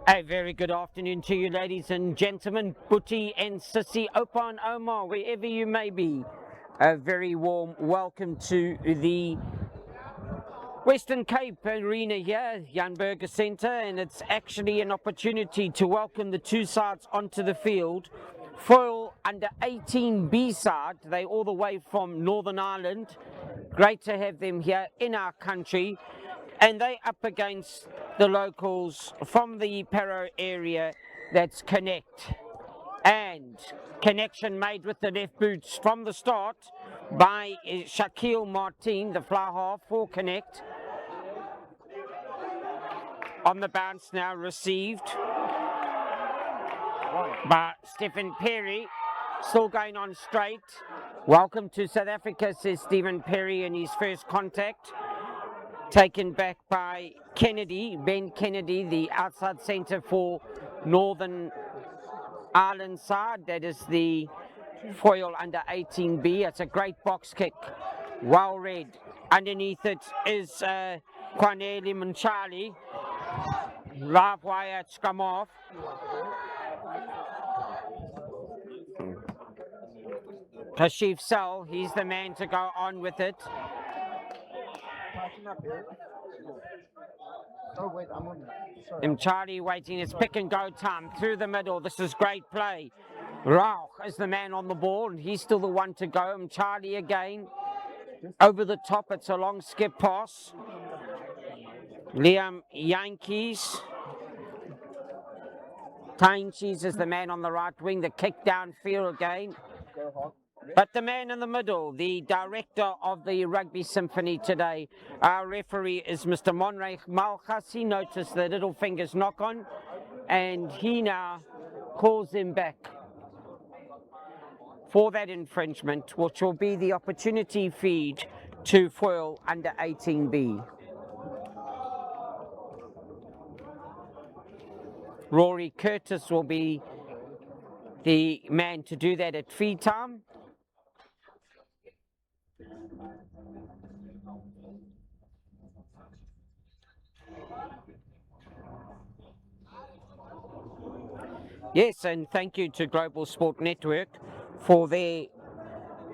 A very good afternoon to you, ladies and gentlemen, Buti and Sissy, Opan Omar, wherever you may be. A very warm welcome to the Western Cape Arena here, Jan Burger Centre, and it's actually an opportunity to welcome the two sides onto the field. Foil under 18B side, they all the way from Northern Ireland. Great to have them here in our country. And they up against the locals from the Paro area, that's Connect. And connection made with the left boots from the start by Shaquille Martin, the fly half for Connect. On the bounce now received by Stephen Perry, still going on straight. Welcome to South Africa, says Stephen Perry in his first contact. Taken back by Kennedy, Ben Kennedy, the outside centre for Northern Ireland side. That is the foil under 18B. It's a great box kick, well read. Underneath it is Kwanele Munchali. Live wire, it's come off. Kashif Sell, he's the man to go on with it. Charlie waiting, it's pick and go time through the middle. This is great play. Rauch is the man on the ball, and he's still the one to go. Charlie again over the top. It's a long skip pass. Liam Yankees. Tainchies is the man on the right wing. The kick downfield again. But the man in the middle, the director of the Rugby Symphony today, our referee is Mr. Monray Malchas. He noticed the little fingers knock on, and he now calls him back for that infringement, which will be the opportunity feed to foil under 18B. Rory Curtis will be the man to do that at feed time. Yes, and thank you to Global Sport Network for their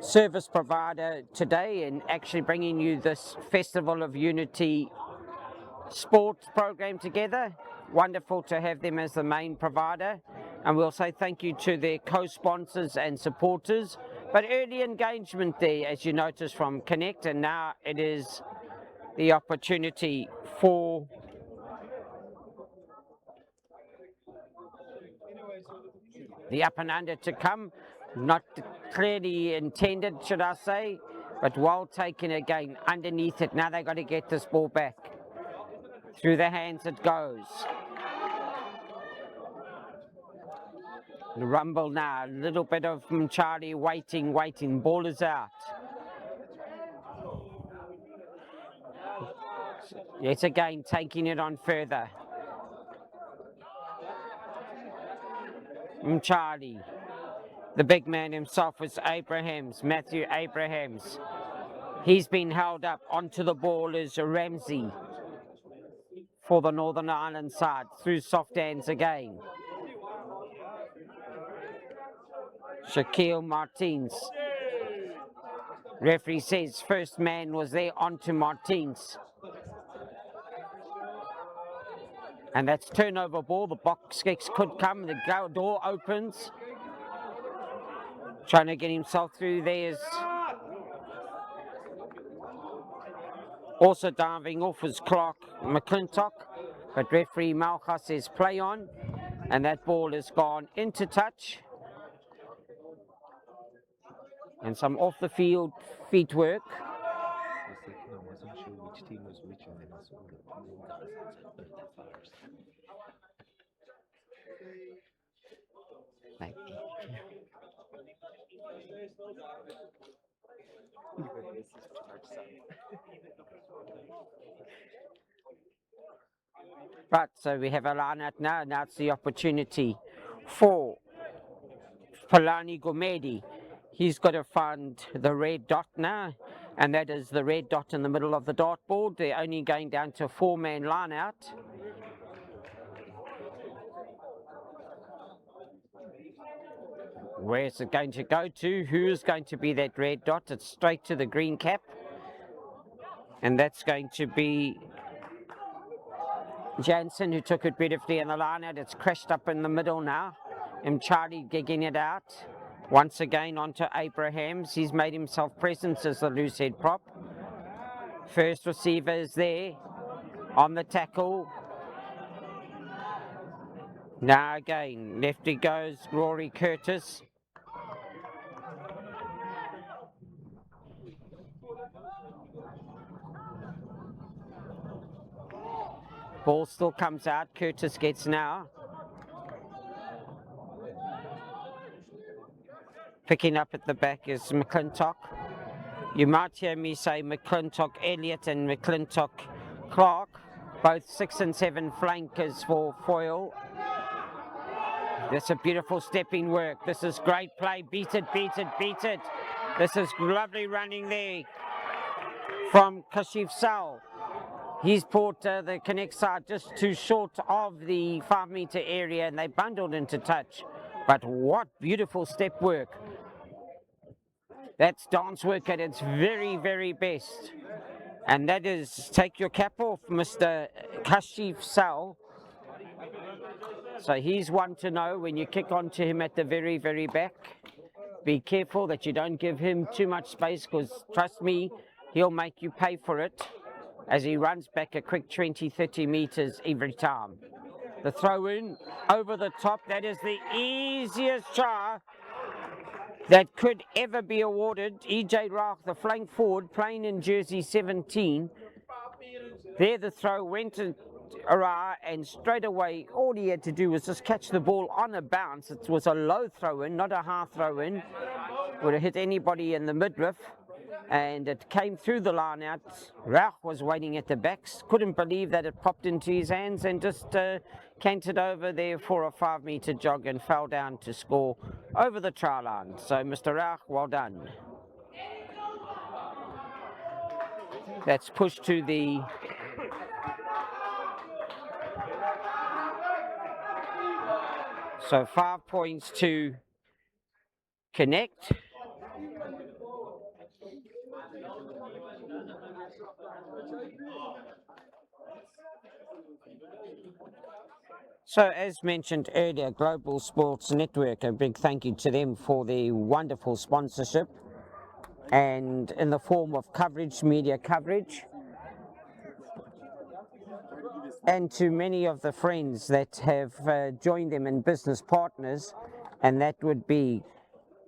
service provider today and actually bringing you this Festival of Unity sports program together. Wonderful to have them as the main provider. And we'll say thank you to their co-sponsors and supporters. But early engagement there, as you notice from Connect, and now it is the opportunity for the up and under to come. Not clearly intended, should I say, but well taken again underneath it. Now they've got to get this ball back. Through the hands it goes. The rumble now, a little bit of Charlie waiting. Ball is out. Yet again, taking it on further. Charlie. The big man himself is Abrahams, Matthew Abrahams. He's been held up. Onto the ball is Ramsey for the Northern Ireland side. Through soft hands again. Shaquille Martins. Referee says first man was there, onto Martins. And that's turnover ball. The box kicks could come. The door opens. Trying to get himself through. There's also diving off is Clark McClintock. But referee Malchas says play on. And that ball has gone into touch. And some off the field feet work. Right, so we have a line out now. Now it's the opportunity for Polani Gomedi. He's got to find the red dot now, and that is the red dot in the middle of the dartboard. They're only going down to a four-man line out. Where's it going to go to? Who's going to be that red dot? It's straight to the green cap. And that's going to be Jansen, who took it beautifully in the line out. It's crashed up in the middle now. And Charlie gigging it out. Once again onto Abrahams. He's made himself presence as the loose head prop. First receiver is there on the tackle. Now again, lefty goes Rory Curtis. Ball still comes out. Curtis gets now. Picking up at the back is McClintock. You might hear me say McClintock Elliott and McClintock Clark, both 6 and 7 flankers for Foyle. That's a beautiful stepping work. This is great play. Beat it, beat it, beat it. This is lovely running there from Kashif Sal. He's brought the connect side just too short of the 5-meter area and they bundled into touch. But what beautiful step work. That's dance work at its very, very best. And that is, take your cap off, Mr. Kashif Sal. So he's one to know when you kick onto him at the very, very back. Be careful that you don't give him too much space, because trust me, he'll make you pay for it as he runs back a quick 20-30 meters every time. The throw in over the top, that is the easiest try that could ever be awarded. EJ Rauch, the flank forward, playing in jersey 17. There the throw went awry, and straight away all he had to do was just catch the ball on a bounce. It was a low throw in, not a high throw in. Would have hit anybody in the midriff, and it came through the line out. Rauch was waiting at the backs, couldn't believe that it popped into his hands, and just canted over there for a 5-meter jog and fell down to score over the try line. So Mr. Rauch, well done. That's pushed to the so 5 points to Connect. So as mentioned earlier, Global Sports Network, a big thank you to them for the wonderful sponsorship and in the form of coverage, media coverage, and to many of the friends that have joined them in business partners, and that would be,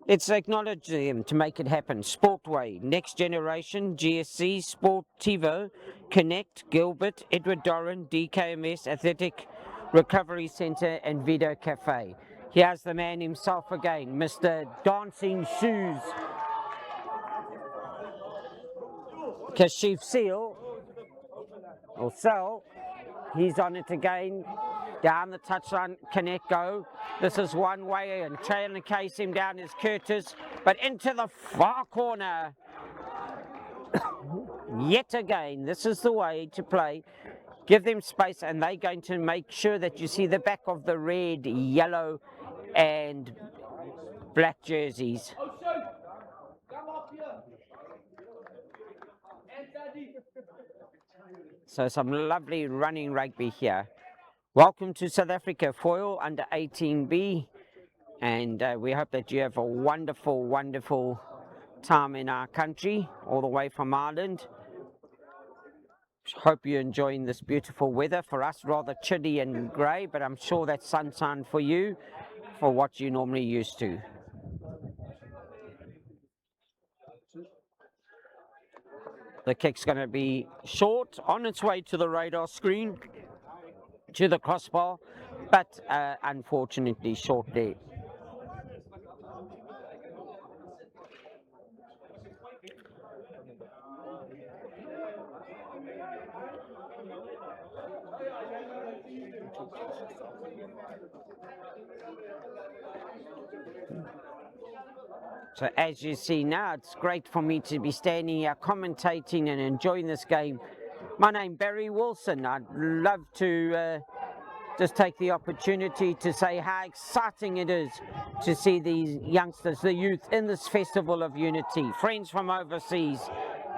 it's acknowledging them to make it happen. Sportway, Next Generation, GSC, Sportivo, Connect, Gilbert, Edward Doran, DKMS, Athletic Recovery Centre and Vito Cafe. Here's the man himself again, Mr. Dancing Shoes, Kashif Seal, or Sal. He's on it again, down the touchline, Connect go. This is one way, and trailing to case him down is Curtis, but into the far corner. Yet again, this is the way to play. Give them space, and they're going to make sure that you see the back of the red, yellow, and black jerseys. So some lovely running rugby here. Welcome to South Africa, Foyle under 18B, and we hope that you have a wonderful, wonderful time in our country, all the way from Ireland. Hope you're enjoying this beautiful weather. For us, rather chilly and grey, but I'm sure that's sunshine for you, for what you're normally used to. The kick's going to be short, on its way to the radar screen, to the crossbar, but unfortunately short there. So as you see now, it's great for me to be standing here commentating and enjoying this game. My name's Barry Wilson. I'd love to just take the opportunity to say how exciting it is to see these youngsters, the youth, in this festival of unity, friends from overseas,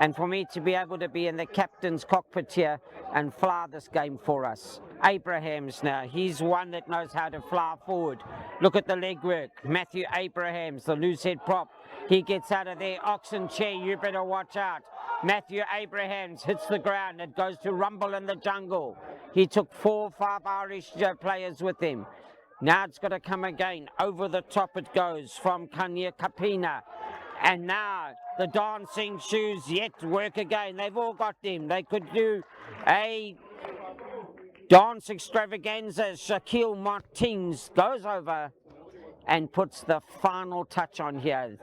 and for me to be able to be in the captain's cockpit here and fly this game for us. Abrahams now, he's one that knows how to fly forward. Look at the leg work. Matthew Abrahams, the loose head prop. He gets out of there. Oxen Chair, you better watch out. Matthew Abrahams hits the ground. It goes to rumble in the jungle. He took 4 or 5 Irish players with him. Now it's got to come again. Over the top it goes from Kanya Kapina. And now the dancing shoes yet work again. They've all got them. They could do a dance extravaganza. Shaquille Martins goes over and puts the final touch on here.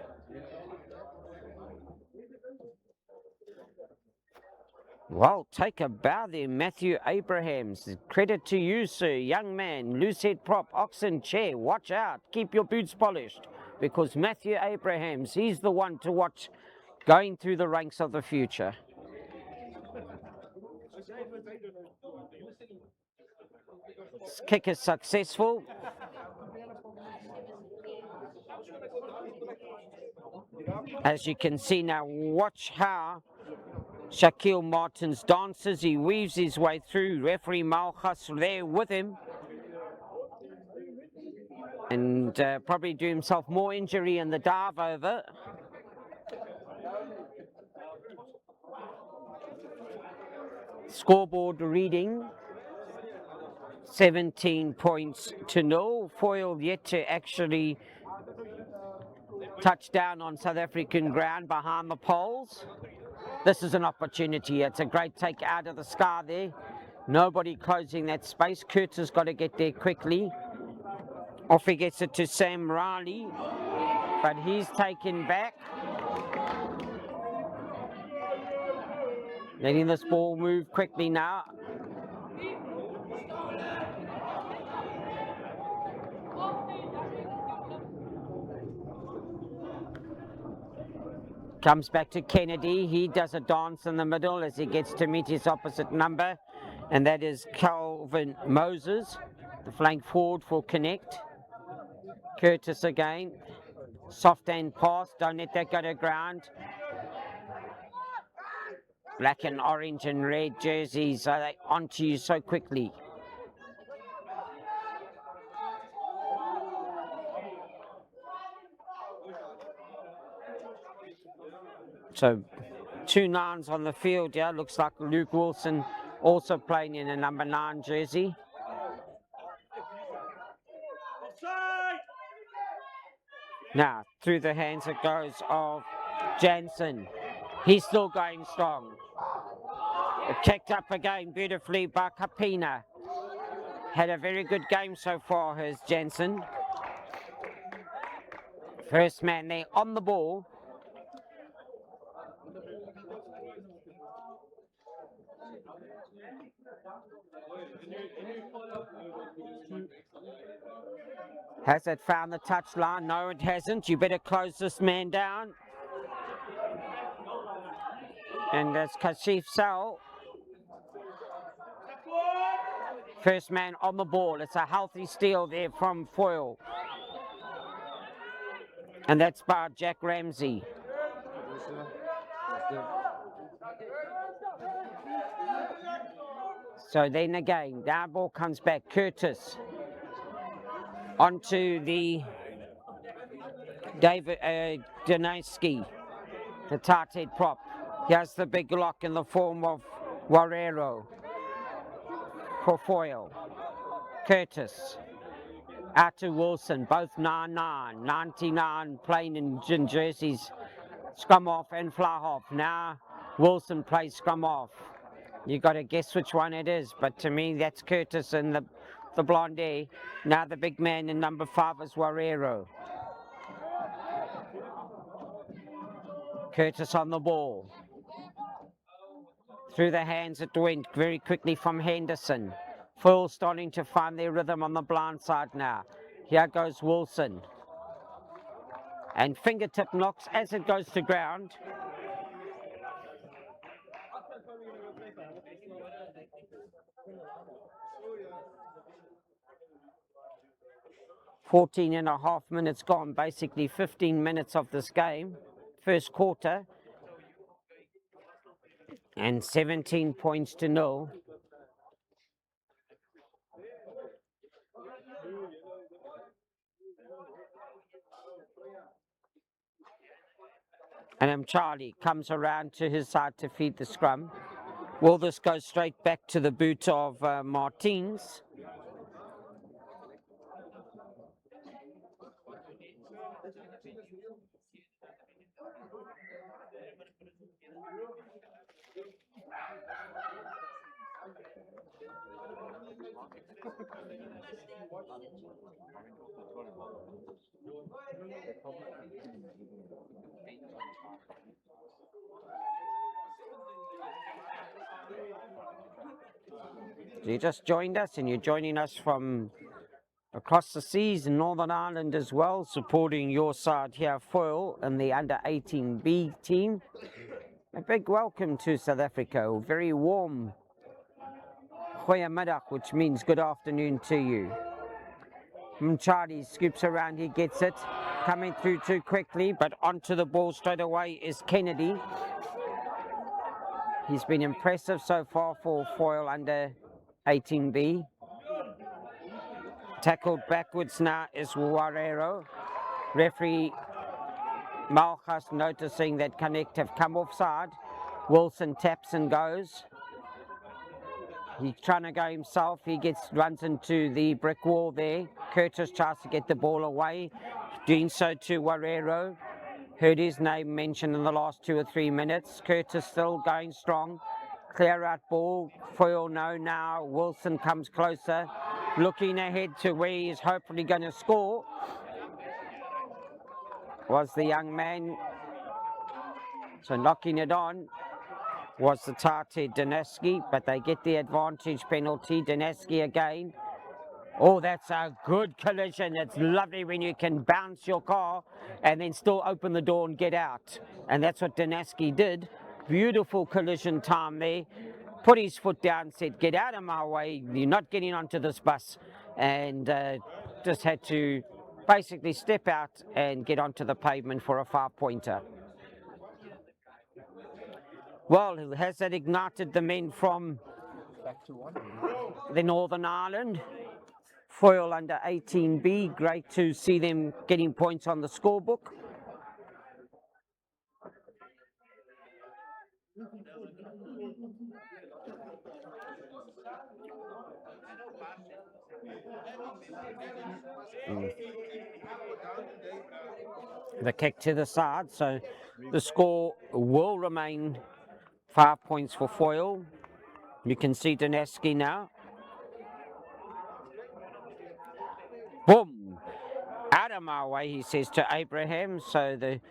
Well, take a bow there, Matthew Abrahams. Credit to you, sir. Young man, loose head prop, Oxen Chair. Watch out. Keep your boots polished. Because Matthew Abrahams, he's the one to watch going through the ranks of the future. This kick is successful. As you can see now, watch how Shaquille Martins dances. He weaves his way through. Referee Malchus there with him. And probably do himself more injury in the dive over. Scoreboard reading 17 points to 0. Foyle yet to actually touch down on South African ground behind the poles. This is an opportunity. It's a great take out of the sky there. Nobody closing that space. Kurtz has got to get there quickly. Off he gets it to Sam Riley, but he's taken back. Letting this ball move quickly now. Comes back to Kennedy. He does a dance in the middle as he gets to meet his opposite number, and that is Calvin Moses, the flank forward for Connect. Curtis again. Soft hand pass. Don't let that go to ground. Black and orange and red jerseys, are they onto you so quickly? So 2 9s on the field, yeah. Looks like Luke Wilson also playing in a number 9 jersey. Now, through the hands it goes of Jansen. He's still going strong. Kicked up again beautifully by Kapina. Had a very good game so far, has Jansen. First man there on the ball. Has it found the touchline? No, it hasn't. You better close this man down. And that's Kashif Sal. First man on the ball. It's a healthy steal there from Foyle. And that's by Jack Ramsey. So then again, the ball comes back. Curtis onto the David Danaski, the tight head prop. Here's the big lock in the form of Warrero for Foyle. Curtis out to Wilson, both 9-9, 99 playing in jerseys. Scrum off and fly off. Now Wilson plays scrum off. You got to guess which one it is, but to me that's Curtis and the blondie. Now the big man in number 5 is Warrero. Curtis on the ball. Through the hands it went very quickly from Henderson. Foyle starting to find their rhythm on the blind side now. Here goes Wilson. And fingertip knocks as it goes to ground. 14 and a half minutes gone, basically 15 minutes of this game, first quarter, and 17 points to 0. And Charlie comes around to his side to feed the scrum. Will this go straight back to the boot of Martins? You just joined us, and you're joining us from across the seas in Northern Ireland as well, supporting your side here, Foyle, and the under-18B team. A big welcome to South Africa. A very warm goeiemiddag, which means good afternoon to you. Charlie scoops around, he gets it. Coming through too quickly, but onto the ball straight away is Kennedy. He's been impressive so far for Foyle under 18B. Tackled backwards now is Warrero. Referee Malchus noticing that Connect have come offside. Wilson taps and goes. He's trying to go himself. He runs into the brick wall there. Curtis tries to get the ball away. Doing so to Warrero. Heard his name mentioned in the last 2 or 3 minutes. Curtis still going strong. Clear out ball. Foyle no now. Wilson comes closer. Looking ahead to where he's hopefully going to score. Was the young man. So knocking it on was the Tate Dineski, but they get the advantage penalty. Dineski again. Oh, that's a good collision. It's lovely when you can bounce your car and then still open the door and get out. And that's what Dineski did. Beautiful collision time there. Put his foot down, said, get out of my way. You're not getting onto this bus. And just had to basically step out and get onto the pavement for a 5-pointer. Well, has that ignited the men from the Northern Ireland? Foyle under 18B, great to see them getting points on the scorebook. The kick to the side, so the score will remain 5 points for Foyle. You can see Dineski now. Boom! Out of my way, he says to Abraham. So the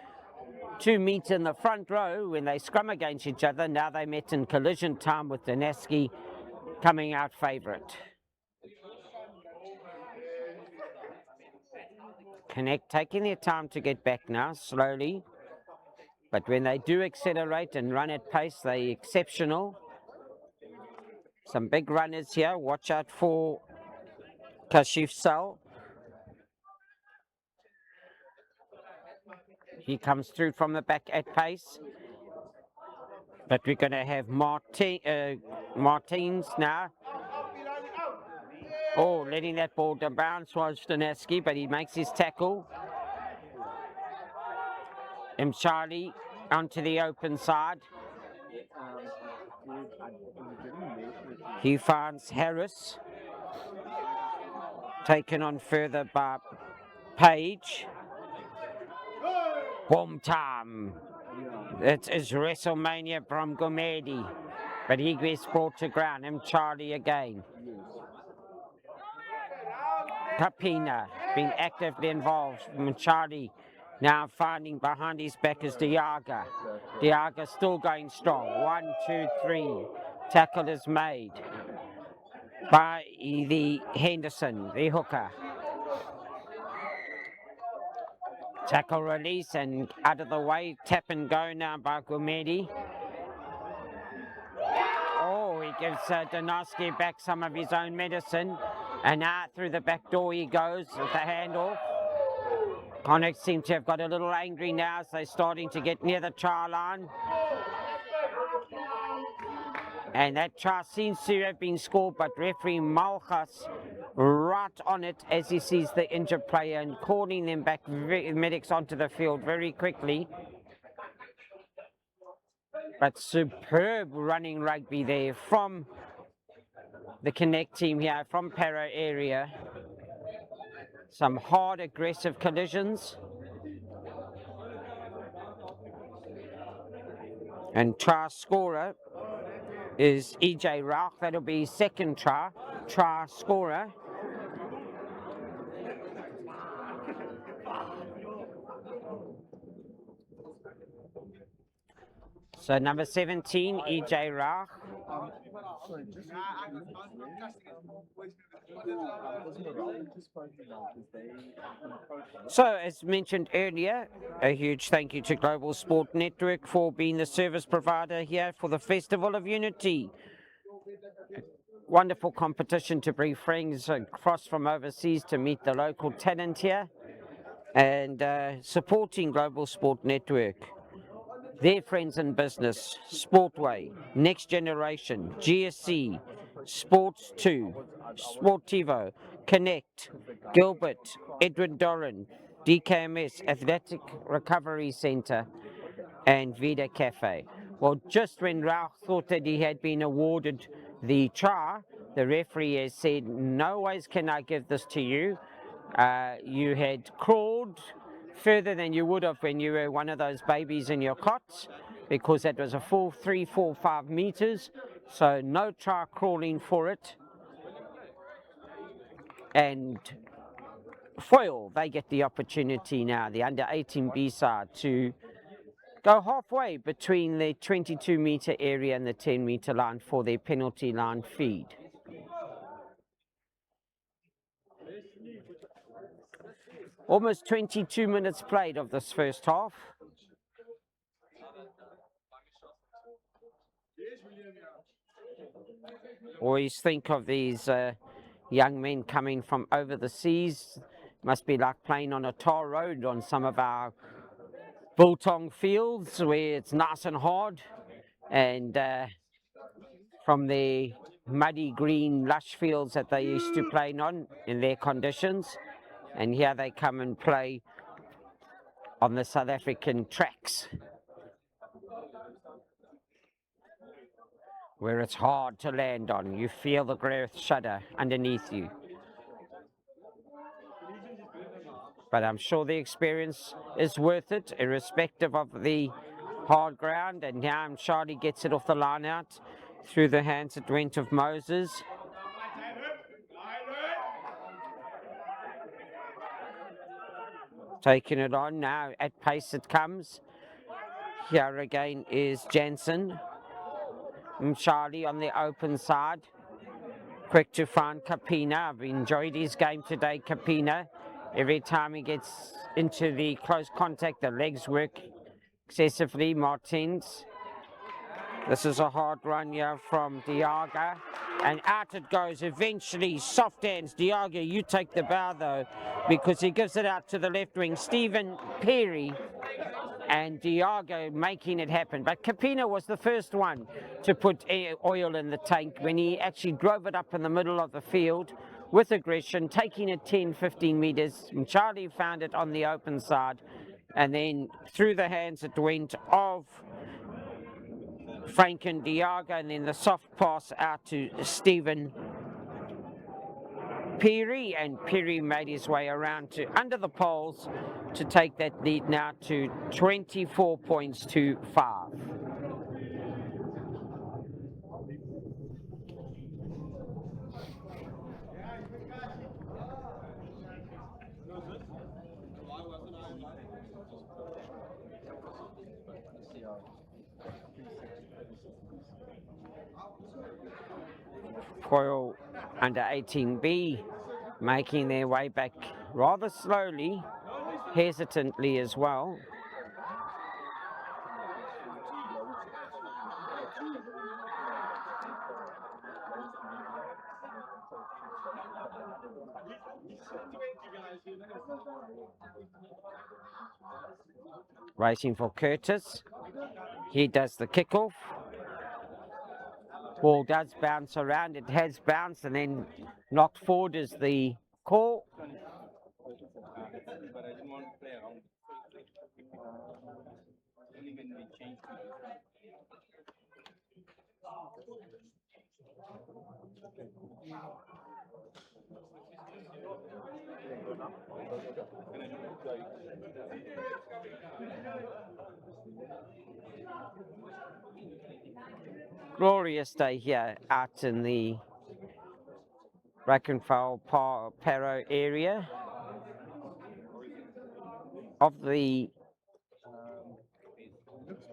two meet in the front row when they scrum against each other. Now they met in collision time with Dineski coming out favourite. Connect taking their time to get back now, slowly. But when they do accelerate and run at pace, they're exceptional. Some big runners here. Watch out for Kashif Sal. He comes through from the back at pace. But we're going to have Martins now. Oh, letting that ball bounce was Dineski, but he makes his tackle. Charlie onto the open side. He finds Harris. Taken on further by Page. Boom time. It is WrestleMania from Gumedi. But he gets brought to ground. Charlie again. Kapina being actively involved. Charlie now finding behind his back is Diaga. Diaga still going strong. 1, 2, 3. Tackle is made by the Henderson, the hooker. Tackle release and out of the way. Tap and go now by Gumedi. Oh, he gives Dineski back some of his own medicine. And now through the back door he goes with the handoff. Connacht seem to have got a little angry now, so they're starting to get near the try line. And that try seems to have been scored, but referee Malchus right on it as he sees the injured player and calling them back, medics onto the field very quickly. But superb running rugby there from the Connect team here, from Para area. Some hard, aggressive collisions. And try scorer is EJ Rauch. That'll be his second try scorer. So number 17, EJ Rauch. So as mentioned earlier, a huge thank you to Global Sport Network for being the service provider here for the Festival of Unity. Wonderful competition to bring friends across from overseas to meet the local talent here, and supporting Global Sport Network. Their friends in business, Sportway, Next Generation, GSC, Sports 2, Sportivo, Connect, Gilbert, Edwin Doran, DKMS, Athletic Recovery Centre, and Vida Cafe. Well, just when Rauch thought that he had been awarded the try, the referee has said, no ways can I give this to you. You had crawled further than you would have when you were one of those babies in your cots, because that was a full 3, 4, 5 meters. So no try crawling for it. And Foyle, they get the opportunity now, the under 18B side, to go halfway between the 22-meter area and the 10-meter line for their penalty line feed. Almost 22 minutes played of this first half. Always think of these young men coming from over the seas. Must be like playing on a tar road on some of our biltong fields where it's nice and hard, and from the muddy green lush fields that they used to play on in their conditions, and here they come and play on the South African tracks where it's hard to land on. You feel the earth shudder underneath you. But I'm sure the experience is worth it, irrespective of the hard ground. And now Charlie gets it off the line out through the hands it went of Moses. Taking it on now, at pace it comes. Here again is Jansen. Charlie on the open side. Quick to find Kapina. I've enjoyed his game today, Kapina. Every time he gets into the close contact, the legs work excessively. Martins. This is a hard run here from Diaga. And out it goes. Eventually, soft hands. Diaga, you take the bow though, because he gives it out to the left wing. Stephen Perry and Diago making it happen. But Kapina was the first one to put oil in the tank when he actually drove it up in the middle of the field with aggression, taking it 10, 15 meters. And Charlie found it on the open side, and then through the hands it went of Frank and Diago, and then the soft pass out to Stephen Perry, and Perry made his way around to under the poles to take that lead now to 24 points to 5. Coyle under 18B making their way back rather slowly, hesitantly as well. Racing for Curtis. He does the kickoff. Ball does bounce around. It has bounced and then knocked forward is the call. Glorious day here out in the Brackenfell Paro area of the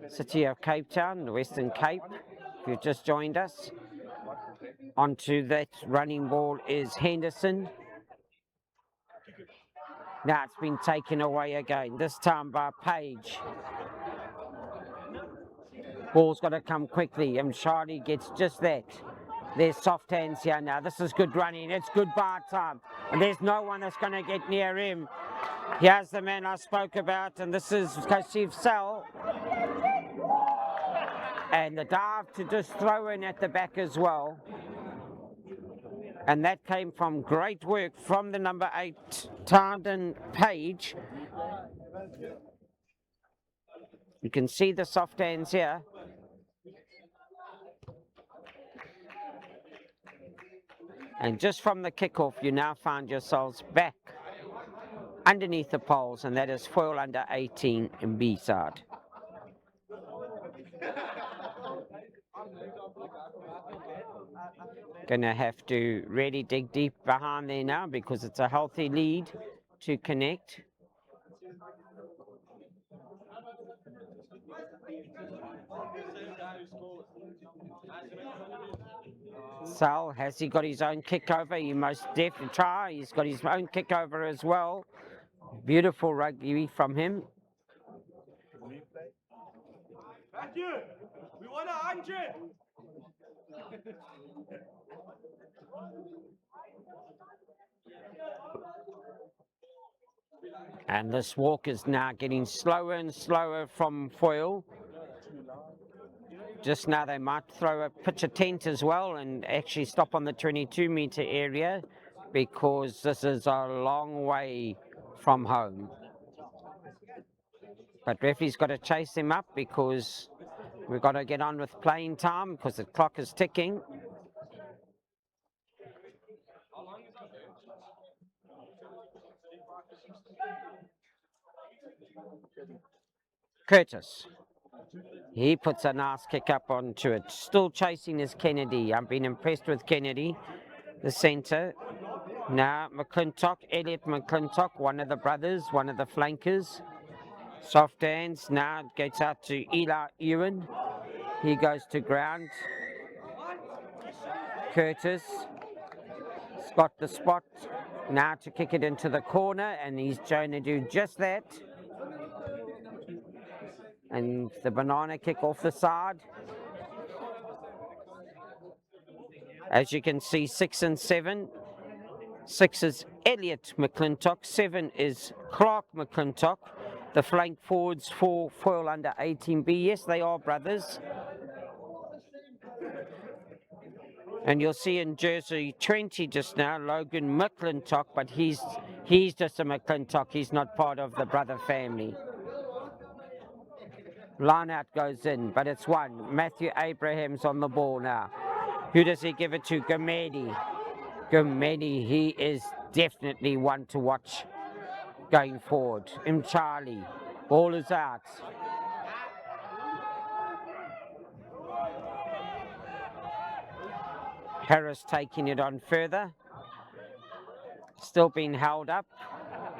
city of Cape Town, the Western Cape. If you've just joined us, onto that running ball is Henderson. Now it's been taken away again, this time by Page. Ball's got to come quickly, and Charlie gets just that. There's soft hands here now. This is good running. It's good bar time. And there's no one that's going to get near him. Here's the man I spoke about, and this is Kasif Sal. And the dive to just throw in at the back as well. And that came from great work from the number 8, Tardan Page. You can see the soft hands here. And just from the kickoff, you now find yourselves back underneath the poles, and that is foil under 18 in B side. Gonna have to really dig deep behind there now because it's a healthy lead to connect. Sal, has he got his own kick over? He most definitely try. He's got his own kick over as well. Beautiful rugby from him. We want 100. And this walk is now getting slower and slower from foil. Just now they might pitch a tent as well and actually stop on the 22-meter area because this is a long way from home. But referee's got to chase him up because we've got to get on with playing time because the clock is ticking. Curtis. He puts a nice kick up onto it. Still chasing is Kennedy. I've been impressed with Kennedy, the centre. Now McClintock, Elliot McClintock, one of the brothers, one of the flankers. Soft hands. Now it gets out to Eli Ewan. He goes to ground. Curtis has got the spot now to kick it into the corner, and he's trying to do just that. And the banana kick off the side. As you can see, 6 and 7. 6 is Elliot McClintock. 7 is Clark McClintock. The flank forwards for foil under 18B. Yes, they are brothers. And you'll see in jersey 20 just now, Logan McClintock, but he's just a McClintock. He's not part of the brother family. Line out goes in, but it's one. Matthew Abrahams on the ball now. Who does he give it to? Gumedi. Gumedi, he is definitely one to watch going forward. Charlie. Ball is out. Harris taking it on further. Still being held up.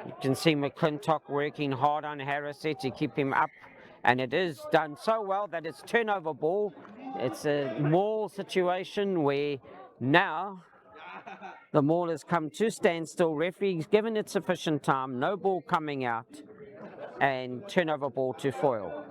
You can see McClintock working hard on Harris there to keep him up. And it is done so well that it's turnover ball. It's a maul situation where now the maul has come to standstill. Referee's given it sufficient time. No ball coming out. And turnover ball to foil.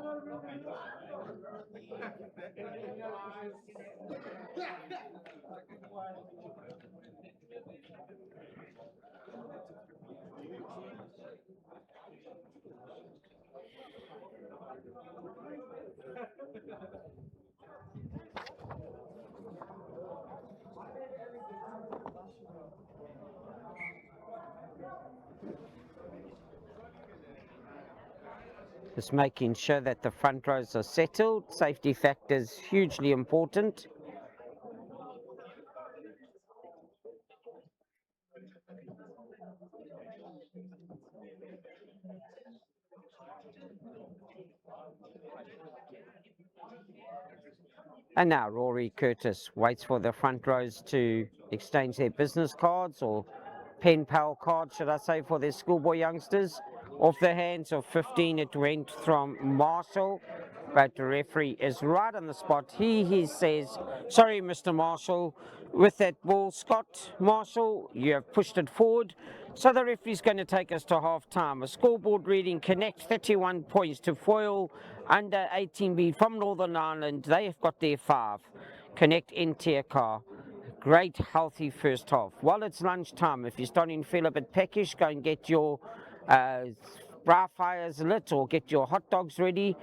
Just making sure that the front rows are settled. Safety factors hugely important. And now Rory Curtis waits for the front rows to exchange their business cards, or pen pal cards, should I say, for their schoolboy youngsters. Off the hands of 15, it went from Marshall, but the referee is right on the spot. He says, sorry, Mr. Marshall, with that ball, Scott Marshall, you have pushed it forward. So the referee's going to take us to half time. A scoreboard reading: Connect 31 points to foil under 18B from Northern Ireland. They have got their 5. Connect in tier car. Great healthy first half. While it's lunchtime, if you're starting to feel a bit peckish, go and get your bra fires lit or get your hot dogs ready.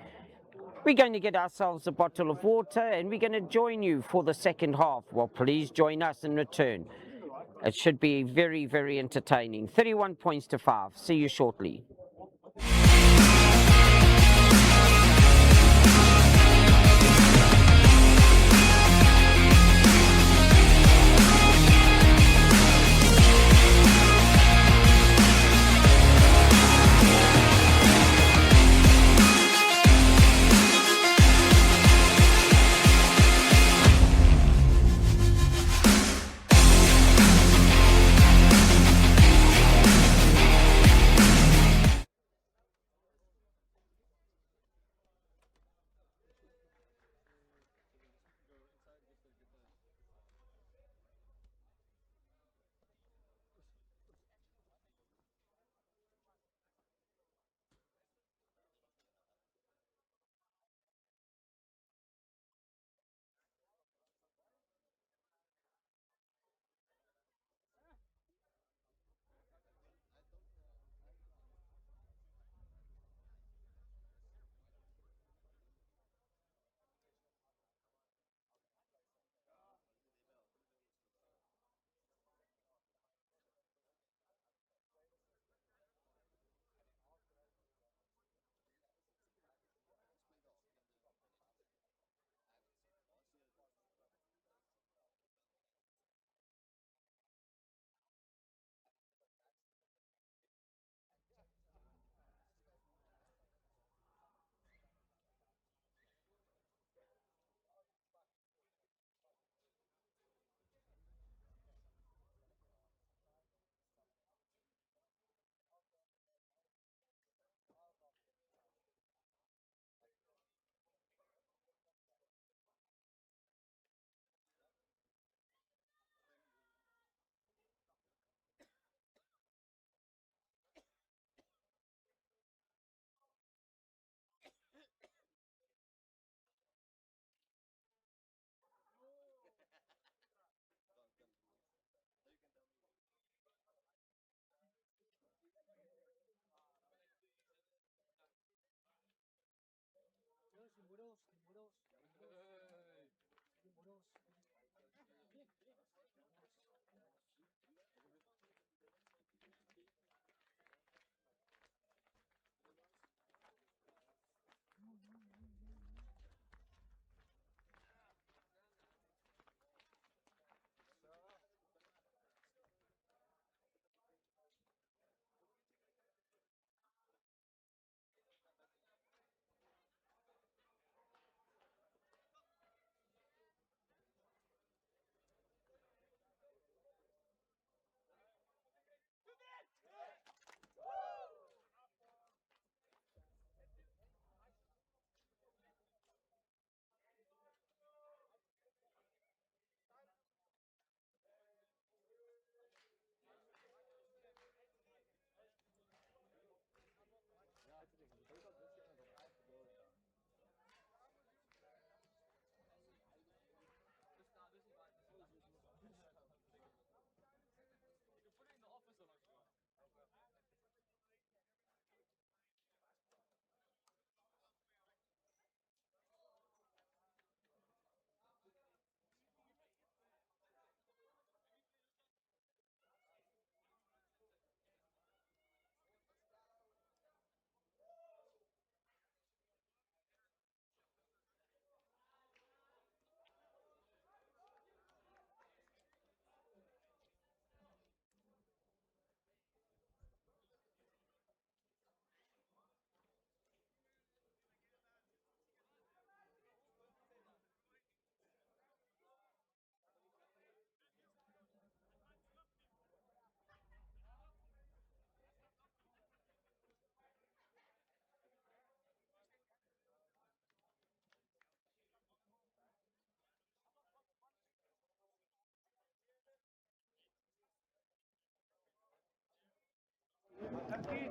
We're going to get ourselves a bottle of water and we're going to join you for the second half. Well, please join us in return. It should be very, very entertaining. 31 points to 5. See you shortly.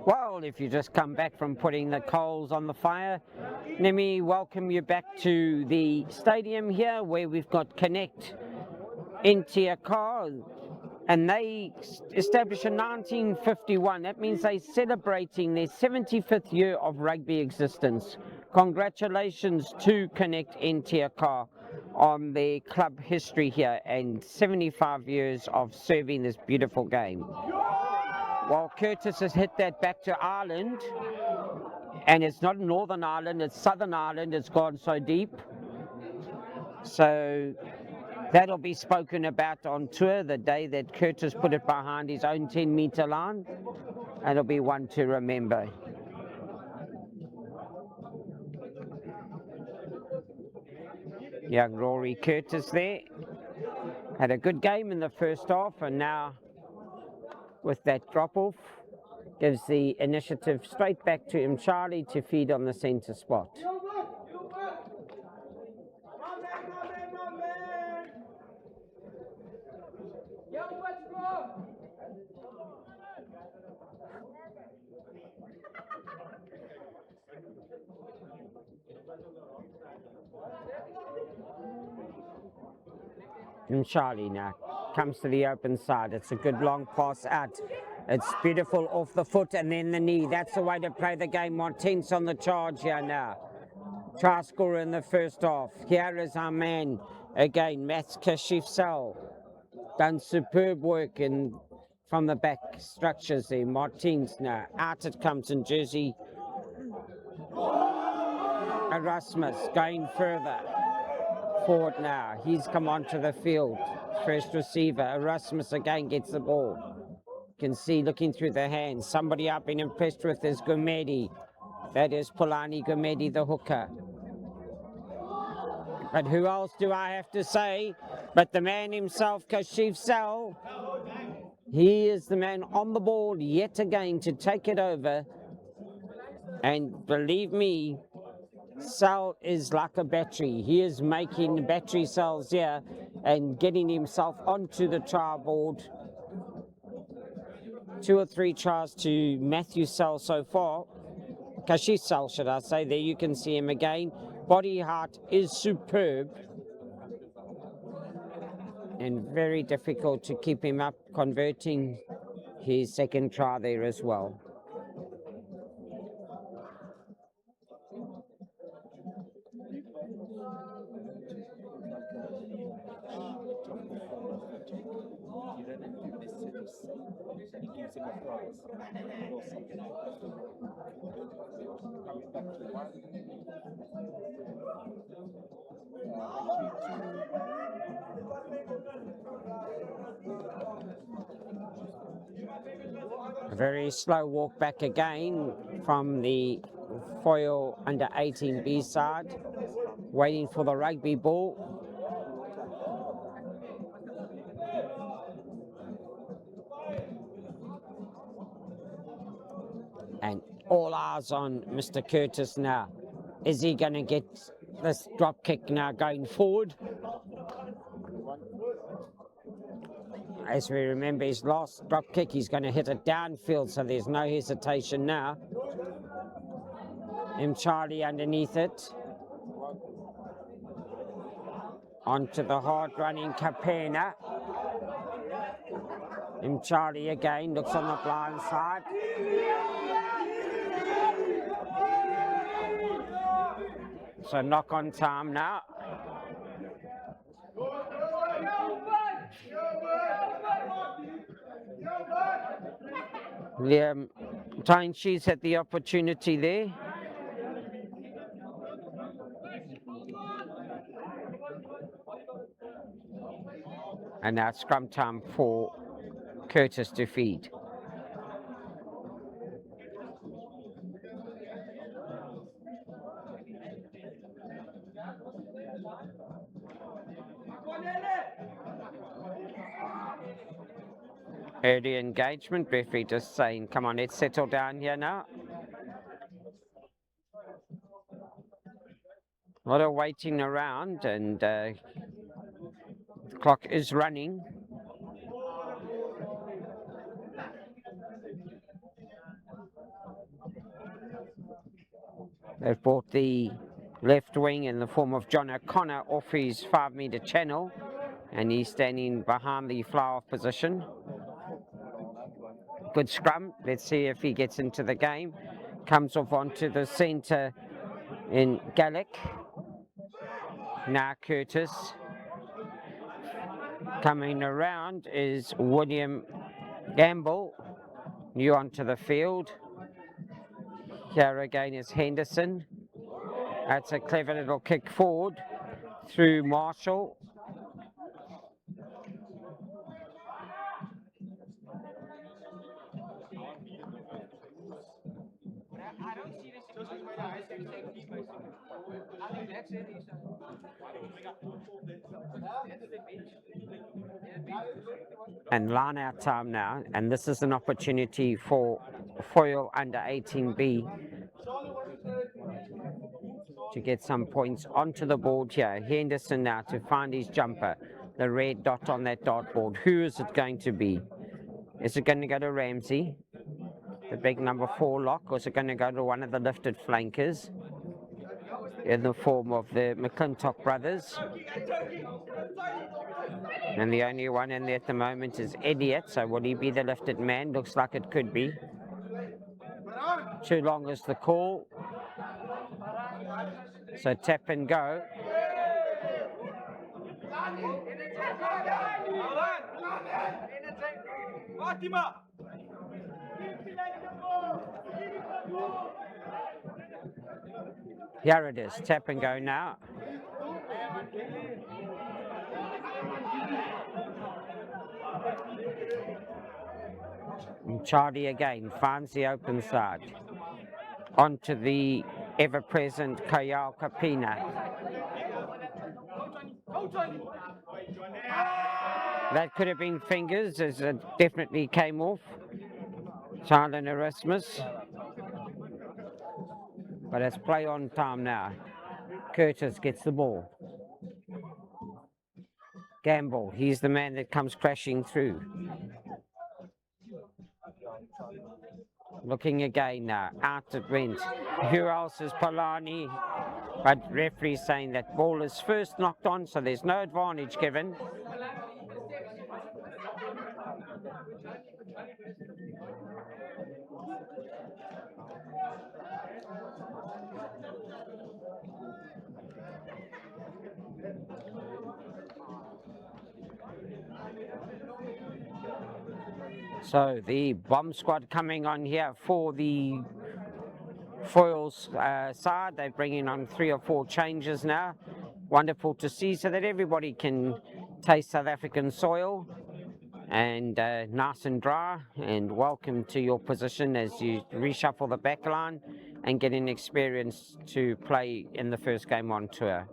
Well, if you just come back from putting the coals on the fire, let me welcome you back to the stadium here where we've got Connect NTR, and they established in 1951. That means they're celebrating their 75th year of rugby existence. Congratulations to Connect NTR on their club history here and 75 years of serving this beautiful game. Well, Curtis has hit that back to Ireland, and it's not Northern Ireland, it's Southern Ireland. It's gone so deep. So that'll be spoken about on tour the day that Curtis put it behind his own 10-metre line, and it'll be one to remember. Young Rory Curtis there had a good game in the first half, and now with that drop-off, gives the initiative straight back to Mchali to feed on the centre spot. Mchali now comes to the open side. It's a good long pass out. It's beautiful off the foot and then the knee. That's the way to play the game. Martins on the charge here now. Try scorer in the first half. Here is our man again, Mats Kashifsel. Done superb work from the back structures there. Martins now. Out it comes in jersey. Erasmus going further forward now. He's come onto the field. First receiver. Erasmus again gets the ball. You can see looking through the hands. Somebody I've been impressed with is Gumedi. That is Polani Gumedi, the hooker. But who else do I have to say but the man himself, Kashif Sal? He is the man on the ball yet again to take it over. And believe me, Sal is like a battery. He is making battery cells here and getting himself onto the try board. 2 or 3 tries to Matthew Sal so far. Kashif Sal, should I say. There you can see him again. Body height is superb. And very difficult to keep him up, converting his second try there as well. A very slow walk back again from the foil under 18B side, waiting for the rugby ball. And all eyes on Mr. Curtis now. Is he going to get this drop kick now going forward? As we remember his last drop kick, he's going to hit it downfield, so there's no hesitation now. Mchali underneath it. Onto the hard-running Kapena. Mchali again, looks on the blind side. So knock on time now. Liam Tyneshe's had the opportunity there. And now scrum time for Curtis to feed. Early engagement, referee just saying, come on, let's settle down here now. A lot of waiting around, and the clock is running. They've brought the left wing in the form of John O'Connor off his 5-metre channel, and he's standing behind the fly-off position. Good scrum. Let's see if he gets into the game. Comes off onto the centre in Gallic. Now Curtis. Coming around is William Gamble. New onto the field. Here again is Henderson. That's a clever little kick forward through Marshall. And line out time now, and this is an opportunity for Foyle under 18B to get some points onto the board here. Henderson now to find his jumper, the red dot on that dartboard. Who is it going to be? Is it going to go to Ramsey, the big number 4 lock, or is it going to go to one of the lifted flankers in the form of the McClintock brothers? And the only one in there at the moment is Elliott, so will he be the lifted man? Looks like it could be. Too long is the call. So tap and go. Here it is, tap and go now. And Charlie again finds the open side. Onto the ever-present Kayal Kapina. That could have been fingers, as it definitely came off. Tylen Erasmus. But it's play on time now. Curtis gets the ball. Gamble, he's the man that comes crashing through. Looking again now, out it went. Who else is Polani? But referee saying that ball is first knocked on, so there's no advantage given. So the bomb squad coming on here for the Foyles side. They're bringing on 3 or 4 changes now. Wonderful to see, so that everybody can taste South African soil and nice and dry. And welcome to your position as you reshuffle the back line and get an experience to play in the first game on tour.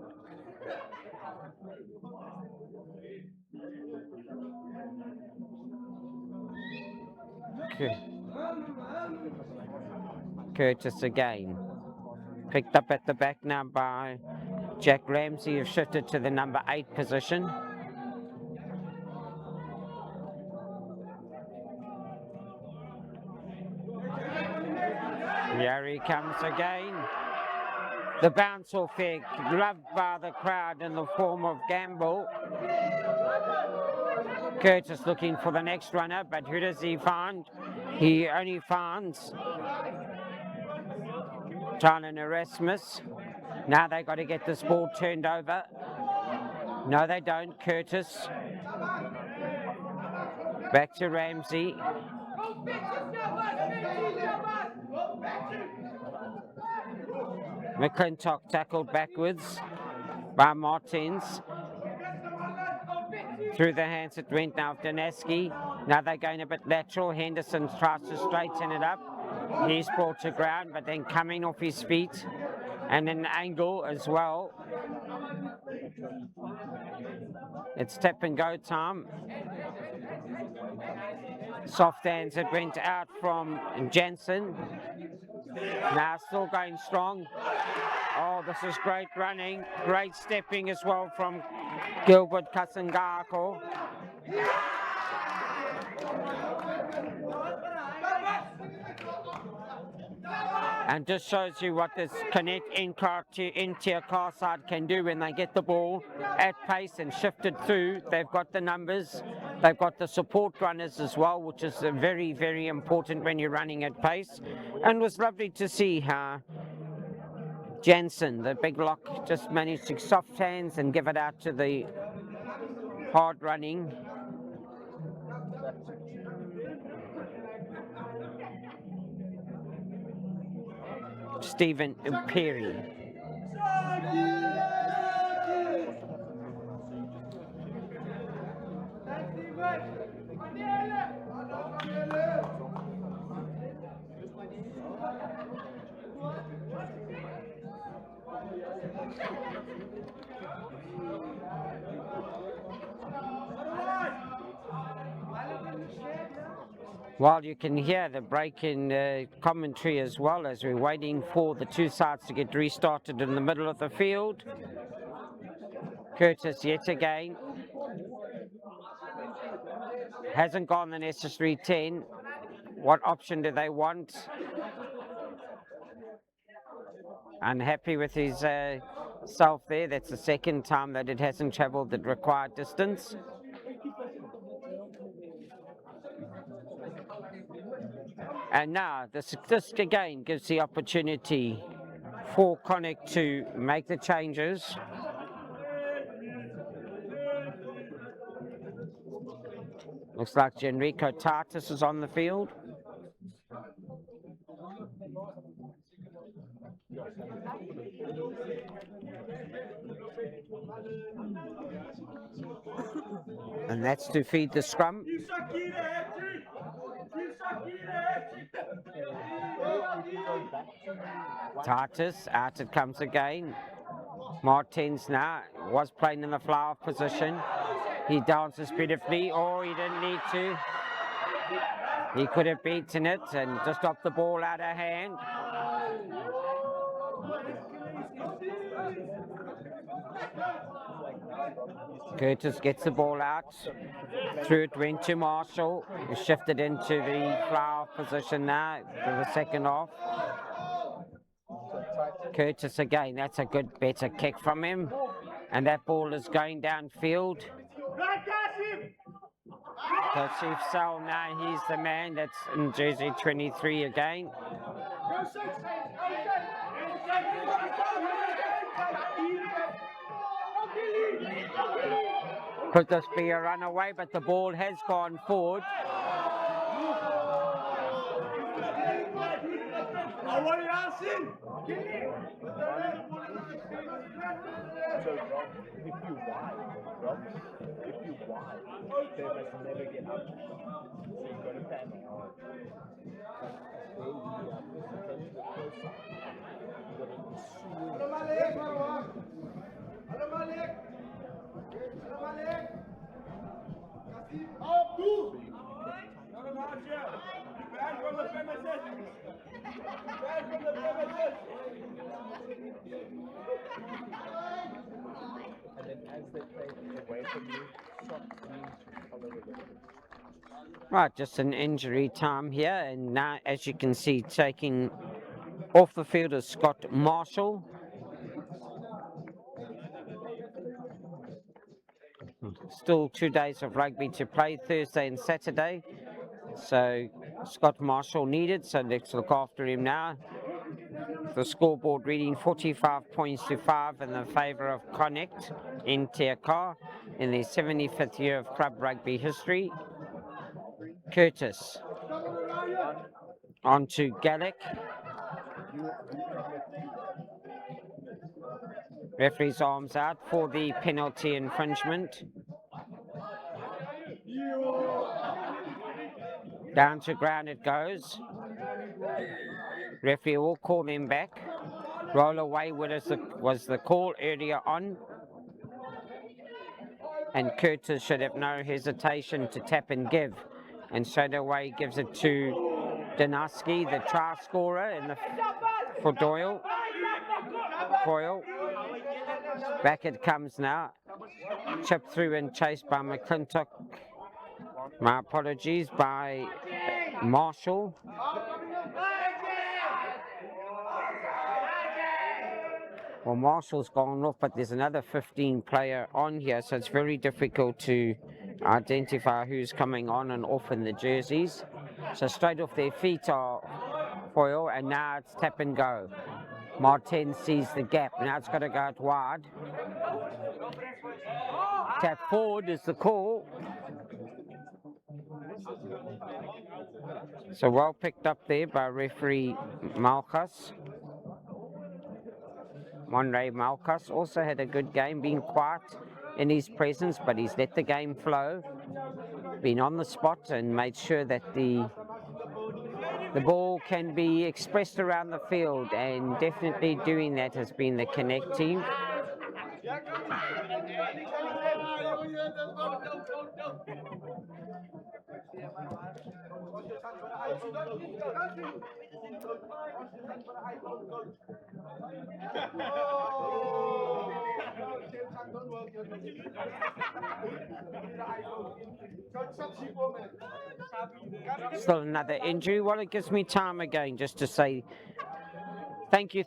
Curtis again. Picked up at the back now by Jack Ramsey, who shifted to the number 8 position. Here he comes again. The bounce off there, loved by the crowd in the form of Gamble. Curtis looking for the next runner, but who does he find? He only finds Tylen Erasmus. Now they've got to get this ball turned over. No, they don't. Curtis. Back to Ramsey. McClintock tackled backwards by Martins. Through the hands it went now of Danaski. Now they're going a bit lateral. Henderson tries to straighten it up. He's brought to ground, but then coming off his feet and an angle as well. It's tap and go time. Soft hands, it went out from Jensen. Now still going strong. Oh, this is great running. Great stepping as well from Gilbert Kasangako. And just shows you what this Connect N-Tier car side can do when they get the ball at pace and shift it through. They've got the numbers, they've got the support runners as well, which is very, very important when you're running at pace. And it was lovely to see how Jansen, the big lock, just managed to soft hands and give it out to the hard running Stephen Perry. While you can hear the break in commentary as well as we're waiting for the two sides to get restarted in the middle of the field. Curtis yet again hasn't gone the necessary 10. What option do they want? Unhappy with his self there. That's the second time that it hasn't travelled the required distance. And now this again gives the opportunity for Connect to make the changes. Looks like Genrico Tartas is on the field. And that's to feed the scrum. Tartas, out it comes again. Martins now was playing in the flower position. He dances beautifully, or he didn't need to. He could have beaten it and just dropped the ball out of hand. Curtis gets the ball out. Through it went to Marshall, who shifted into the flower position now for the second half. Curtis again, that's a good, better kick from him. And that ball is going downfield. Kasif Sal now, he's the man that's in jersey 23 again. Could this be a runaway, but the ball has gone forward. Right, just an injury time here, and now, as you can see, taking off the field is Scott Marshall. Still 2 days of rugby to play, Thursday and Saturday. So Scott Marshall needed, so let's look after him now. The scoreboard reading 45 points to 5 in the favour of Connect N-Tier car in their 75th year of club rugby history. Curtis on to Gallic. Referee's arms out for the penalty infringement. Down to ground it goes. Referee will call them back. Roll away was the call earlier on. And Curtis should have no hesitation to tap and give. And straight away gives it to Danaski, the try scorer for Doyle. Back it comes now. Chipped through and chased by McClintock. My apologies, by Marshall. Well, Marshall's gone off, but there's another 15 player on here, so it's very difficult to identify who's coming on and off in the jerseys. So straight off their feet are Foyle, and now it's tap and go. Martin sees the gap, now it's got to go out wide. Tap forward is the call. So well picked up there by referee Malkas. Monray Malkas also had a good game, being quiet in his presence, but he's let the game flow, been on the spot and made sure that the ball can be expressed around the field, and definitely doing that has been the Connect team. Still another injury. Well, it gives me time again just to say thank you,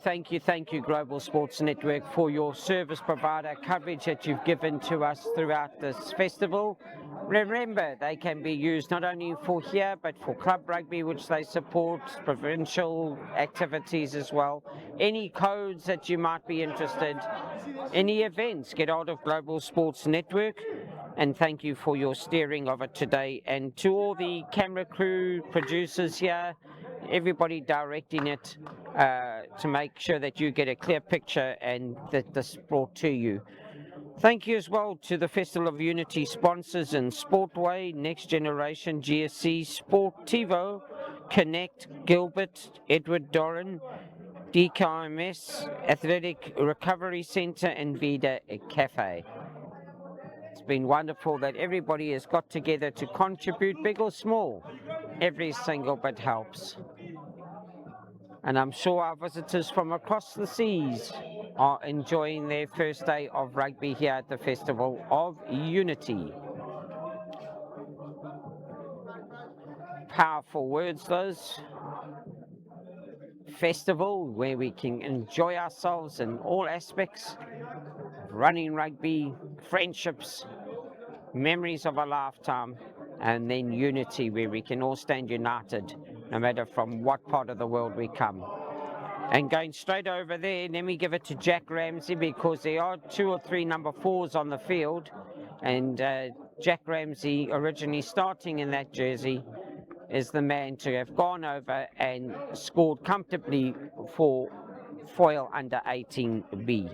Global Sports Network, for your service provider coverage that you've given to us throughout this festival. Remember, they can be used not only for here, but for club rugby, which they support, provincial activities as well. Any codes that you might be interested, any events, get hold of Global Sports Network. And thank you for your steering of it today. And to all the camera crew, producers here, everybody directing it to make sure that you get a clear picture and that this brought to you. Thank you as well to the Festival of Unity sponsors and Sportway, Next Generation, GSC, Sportivo, Connect, Gilbert, Edward Doran, DKMS, Athletic Recovery Centre and Vida Cafe. It's been wonderful that everybody has got together to contribute, big or small. Every single bit helps. And I'm sure our visitors from across the seas are enjoying their first day of rugby here at the Festival of Unity. Powerful words, those. Festival where we can enjoy ourselves in all aspects. Running rugby, friendships, memories of a lifetime, and then unity where we can all stand united no matter from what part of the world we come. And going straight over there, let me give it to Jack Ramsey, because there are 2 or 3 number 4s on the field, and Jack Ramsey, originally starting in that jersey, is the man to have gone over and scored comfortably for Foyle under 18B.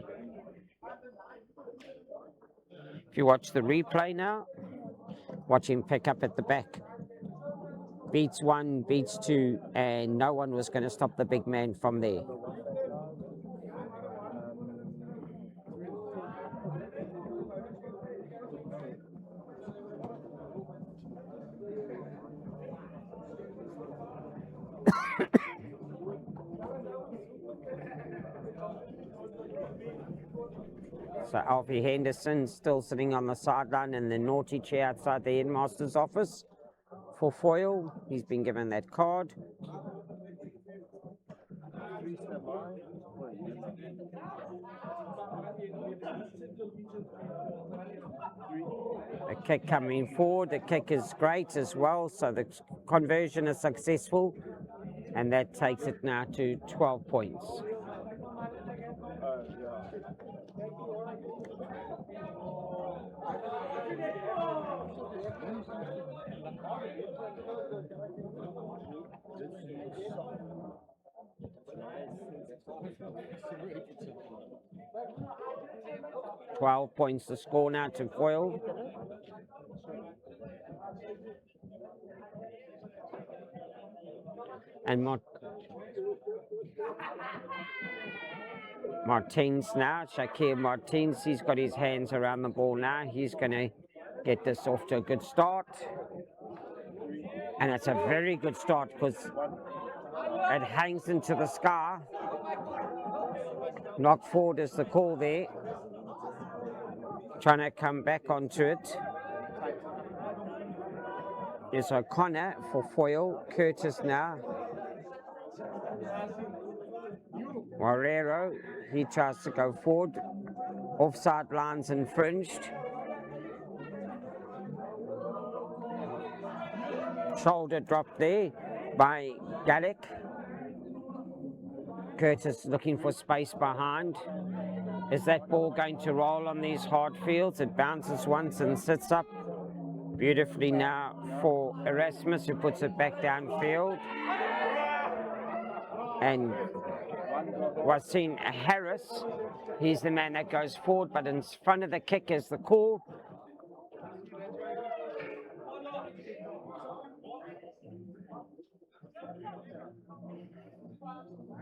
If you watch the replay now, watch him pick up at the back. Beats 1, beats 2, and no one was going to stop the big man from there. So Alfie Henderson still sitting on the sideline in the naughty chair outside the headmaster's office for Foyle. He's been given that card. The kick coming forward, the kick is great as well, so the conversion is successful, and that takes it now to 12 points. $12 points to score now to Foyle. And Martins now, Shakir Martins, he's got his hands around the ball now. He's going to get this off to a good start. And it's a very good start because it hangs into the sky. Knock forward is the call there. Trying to come back onto it. There's O'Connor for Foyle. Curtis now. Guerrero, he tries to go forward. Offside lines infringed. Shoulder drop there by Gallic. Curtis looking for space behind. Is that ball going to roll on these hard fields? It bounces once and sits up beautifully now for Erasmus, who puts it back downfield. And Wasim Harris, he's the man that goes forward, but in front of the kick is the call.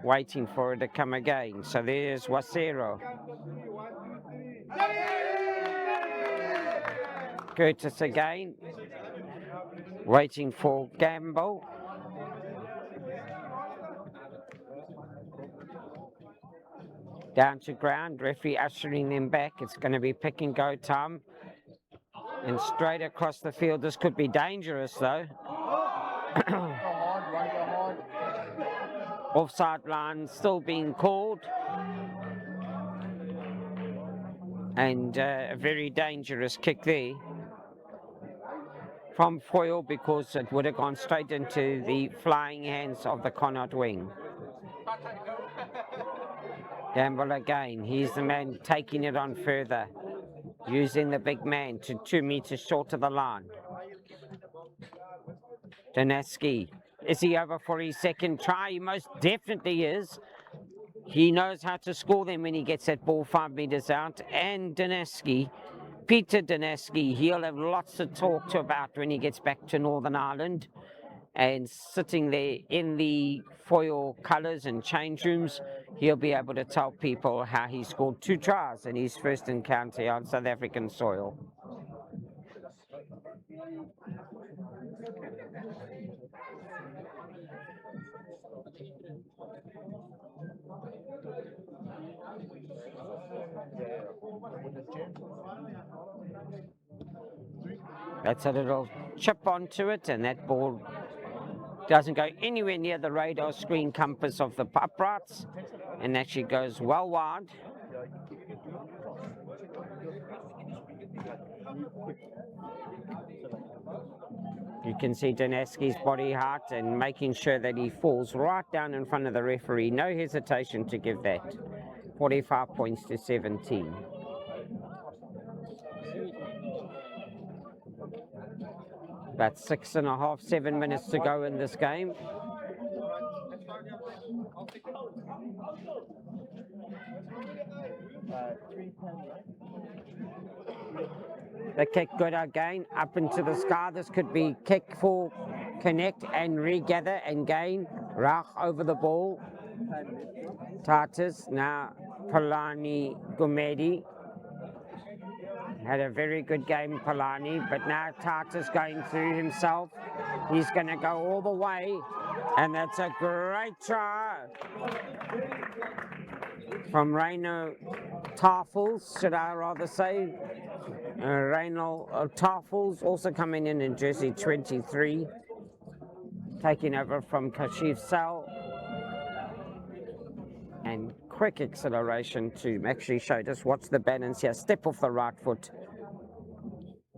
Waiting for it to come again. So there's Wasero. Curtis again. Waiting for Gamble. Down to ground. Referee ushering them back. It's going to be pick and go time. And straight across the field. This could be dangerous though. Offside line still being called. And a very dangerous kick there from Foyle, because it would have gone straight into the flying hands of the Connaught wing. Gamble again. He's the man taking it on further, using the big man to 2 meters short of the line. Danaski. Is he over for his second try? He most definitely is. He knows how to score them when he gets that ball 5 meters out. And Danaski, Peter Danaski, he'll have lots to talk to about when he gets back to Northern Ireland. And sitting there in the Foyle colours and change rooms, he'll be able to tell people how he scored 2 tries in his first encounter on South African soil. That's a little chip onto it, and that ball doesn't go anywhere near the radar screen compass of the uprights, and actually goes well wide. You can see Danaski's body height and making sure that he falls right down in front of the referee. No hesitation to give that. 45 points to 17. About 6.5, 7 minutes to go in this game. The kick good again, up into the sky. This could be kick for connect and regather and gain. Rach over the ball. Tartus, now Polani Gumedi. Had a very good game, Polani, but now Tartus going through himself. He's going to go all the way, and that's a great try from Reino Tafels, should I rather say. Reino Tafels also coming in jersey 23, taking over from Kashif Sal. And quick acceleration to actually show us what's the balance here. Step off the right foot.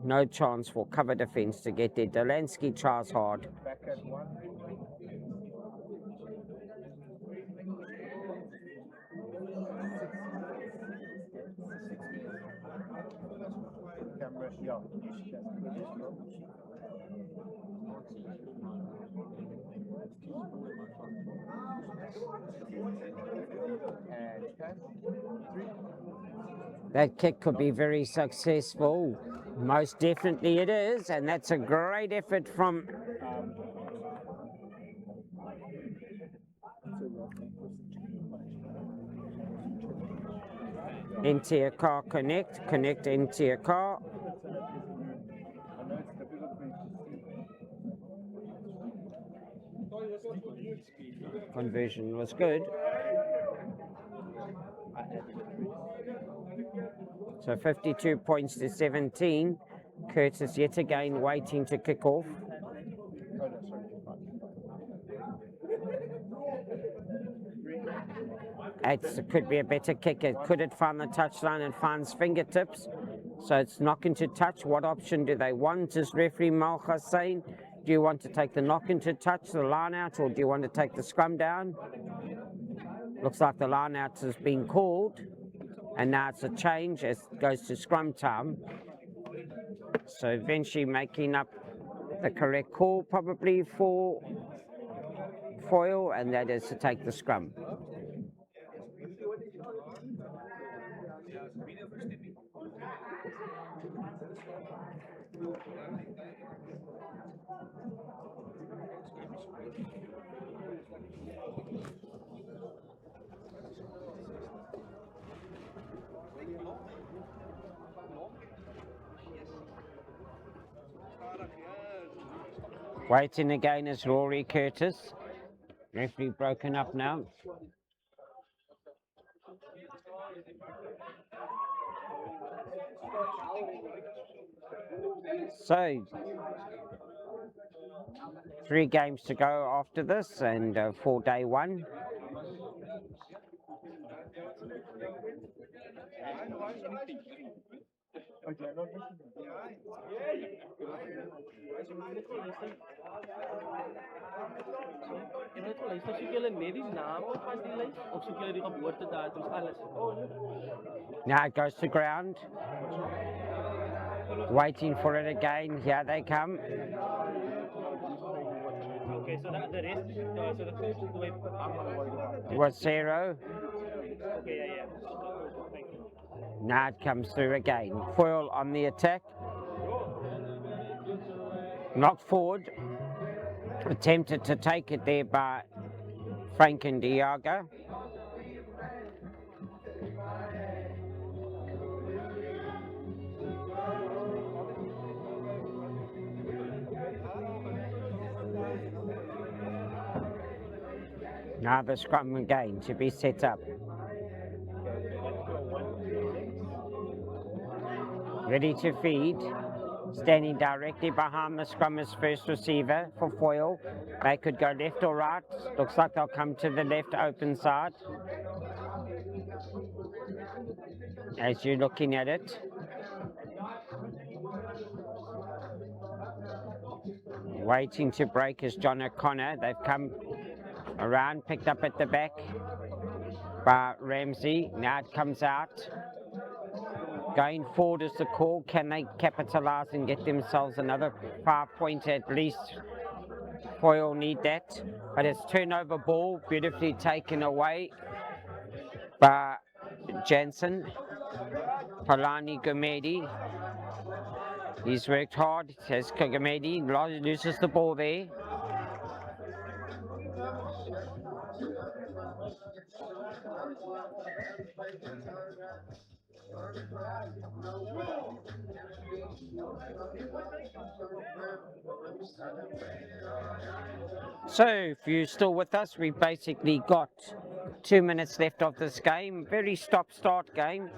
No chance for cover defense to get there. Delansky tries hard. That kick could be very successful. Most definitely it is, and that's a great effort from Intia Car Connect Intia Car. Conversion was good. So 52 points to 17. Curtis yet again waiting to kick off. It could be a better kick. Could it find the touchline and finds fingertips? So it's knock into touch. What option do they want? Is referee Malcha saying, do you want to take the knock into touch, the line out, or do you want to take the scrum down? Looks like the line out has been called, and now it's a change. It goes to scrum time. So eventually making up the correct call probably for Foyle, and that is to take the scrum. Waiting again is Rory Curtis. Referee broken up now. So, 3 games to go after this, and for day 1. Now it goes to ground. Waiting for it again. Here they come. Okay, so the rest, so the coach is doing Was 0. Okay, yeah. Thank you. Now it comes through again. Foyle on the attack. Knocked forward. Attempted to take it there by Frank and Diago. Now the scrum again to be set up. Ready to feed. Standing directly behind the scrummer's first receiver for Foyle. They could go left or right. Looks like they'll come to the left open side. As you're looking at it. Waiting to break is John O'Connor. They've come around, picked up at the back by Ramsey. Now it comes out. Going forward is the call. Can they capitalise and get themselves another 5-pointer at least? Foyle need that. But it's turnover ball, beautifully taken away by Jansen. Palani Gomedi. He's worked hard. Says Gomedi loses the ball there. So, if you're still with us, we've basically got 2 minutes left of this game. Very stop-start game.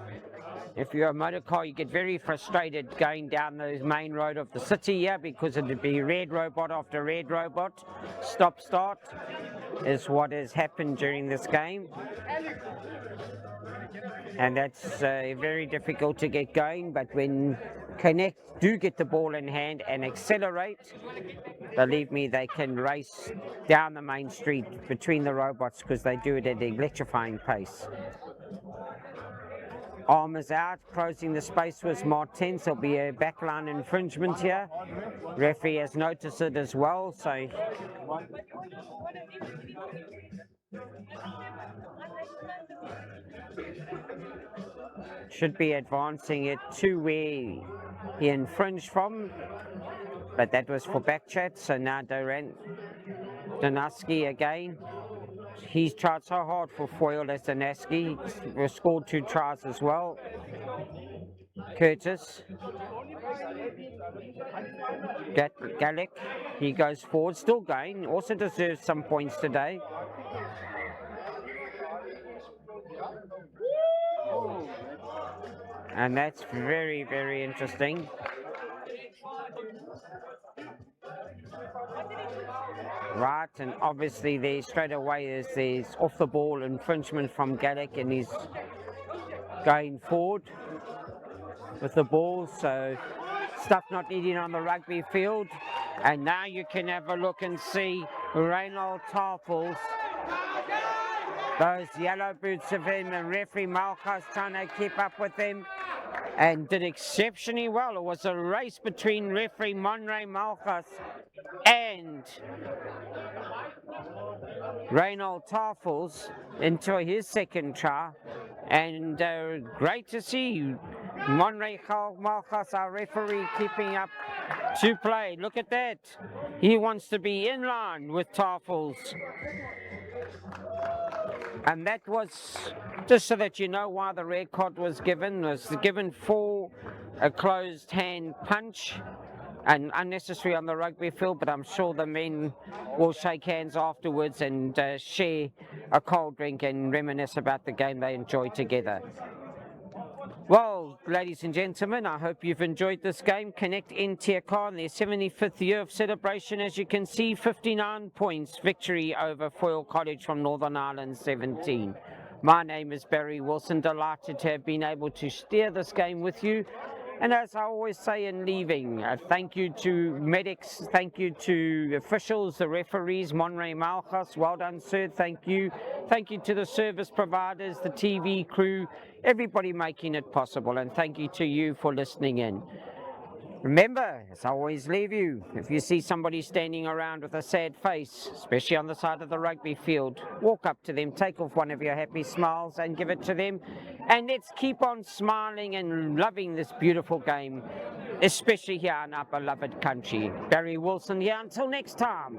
If you're a motor car, you get very frustrated going down the main road of the city here because it'd be red robot after red robot. Stop-start is what has happened during this game. And that's very difficult to get going, but when Connect do get the ball in hand and accelerate, believe me, they can race down the main street between the robots because they do it at an electrifying pace. Arm is out, closing the space was Martens. There'll be a backline infringement here. Referee has noticed it as well, so should be advancing it to where he infringed from, but that was for back chat. So now Donaski again. He's tried so hard for Foyle as Donaski. He scored 2 tries as well. Curtis. Gallic, he goes forward, still going, also deserves some points today. And that's very, very interesting. right, and obviously there straight away there's off the ball infringement from Gallic, and he's going forward with the ball, so stuff not needed on the rugby field. And now you can have a look and see Reynold Tafels, those yellow boots of him, and referee Malchus trying to keep up with him and did exceptionally well. It was a race between referee Monray Malchus and Reynold Tafels into his second try, and great to see Monray Malchus, our referee, keeping up to play. Look at that. He wants to be in line with Tafels. And that was, just so that you know why the red card was given for a closed hand punch and unnecessary on the rugby field, but I'm sure the men will shake hands afterwards and share a cold drink and reminisce about the game they enjoyed together. Well, ladies and gentlemen, I hope you've enjoyed this game. Connect NTK in their 75th year of celebration. As you can see, 59 points victory over Foyle College from Northern Ireland 17. My name is Barry Wilson, delighted to have been able to steer this game with you. And as I always say in leaving, thank you to medics, thank you to officials, the referees, Monray Malchus, well done sir, thank you. Thank you to the service providers, the TV crew, everybody making it possible, and thank you to you for listening in. Remember, as I always leave you, if you see somebody standing around with a sad face, especially on the side of the rugby field, walk up to them, take off one of your happy smiles and give it to them. And let's keep on smiling and loving this beautiful game, especially here in our beloved country. Barry Wilson here, until next time.